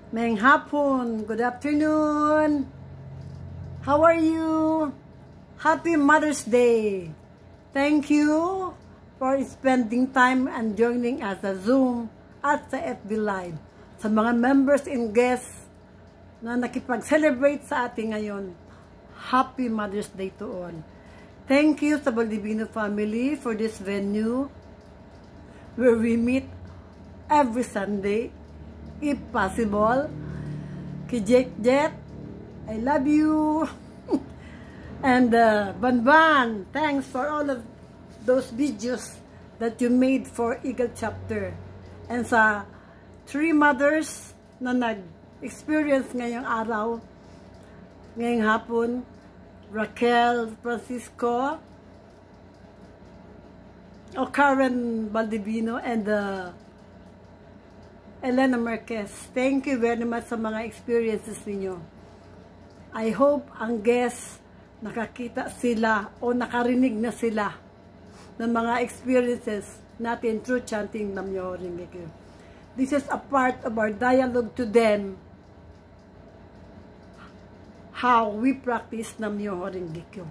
Maayong hapon, good afternoon. How are you? Happy Mother's Day. Thank you for spending time and joining us sa Zoom at sa FB Live. Sa mga members and guests na nakipag-celebrate sa ating ngayon, Happy Mother's Day to all. Thank you sa Baldivino family for this venue where we meet every Sunday, if possible. Ki Jet, I love you. And Banban, thanks for all of those videos that you made for Eagle Chapter. And sa 3 mothers na nag-experience ngayong araw, ngayong hapon, Raquel Francisco, Karen Baldivino, and Elena Marquez. Thank you very much sa mga experiences ninyo. I hope ang guests nakakita sila o nakarinig na sila ng mga experiences natin through chanting Namyo Renge-kyo. This is a part of our dialogue to them, how we practice Namyo Renge-kyo.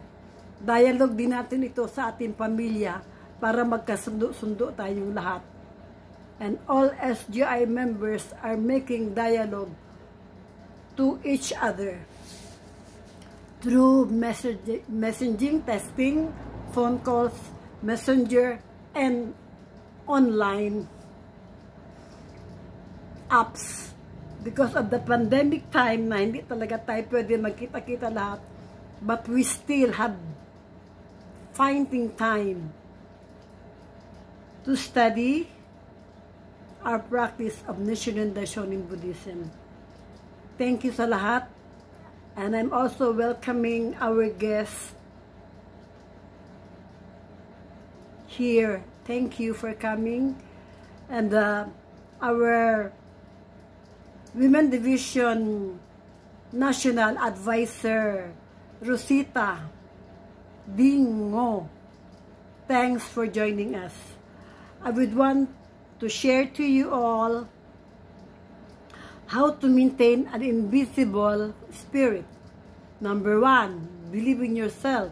Dialogue din natin ito sa ating pamilya para magkasundo-sundo tayong lahat. And all SGI members are making dialogue to each other through messaging, testing, phone calls, messenger, and online apps. Because of the pandemic time na hindi talaga tayo pwede magkita-kita lahat, but we still have finding time to study our practice of Nichiren Daishonin Buddhism. Thank you sa lahat. And I'm also welcoming our guests here. Thank you for coming. And our Women Division National Advisor, Rosita Dingo. Thanks for joining us. I would want to share to you all how to maintain an invisible spirit. Number 1, believe in yourself.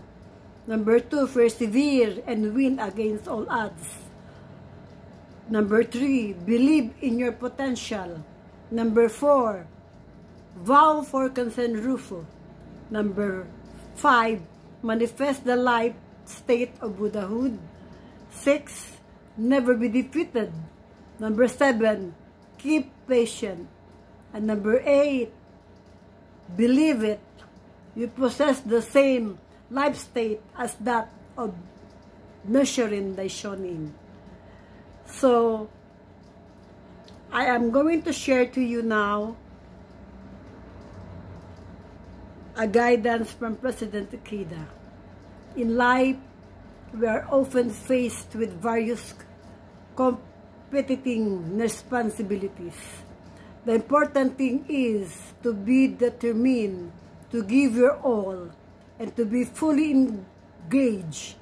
Number 2, persevere and win against all odds. Number 3, believe in your potential. Number 4, vow for Kansen Rufo. Number 5, manifest the life state of Buddhahood. 6, never be defeated. Number 7, keep patient. And number 8, believe it. You possess the same life state as that of Nichiren Daishonin. So, I am going to share to you now a guidance from President Ikeda. In life, we are often faced with various competing responsibilities. The important thing is to be determined, to give your all, and to be fully engaged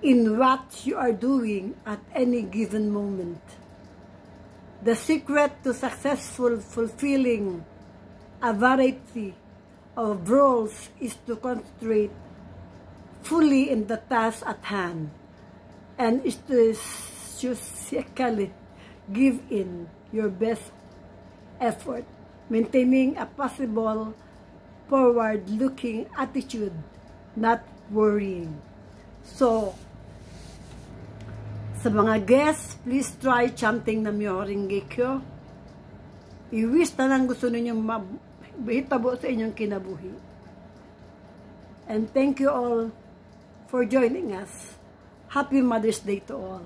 in what you are doing at any given moment. The secret to successful fulfilling a variety of roles is to concentrate fully in the task at hand, and is to systematically give in your best effort, maintaining a possible forward-looking attitude, not worrying. So, sa mga guests, please try chanting Namyo Renge-kyo. I-wish na lang gusto ninyong mahitabo sa inyong kinabuhi. And thank you all for joining us. Happy Mother's Day to all.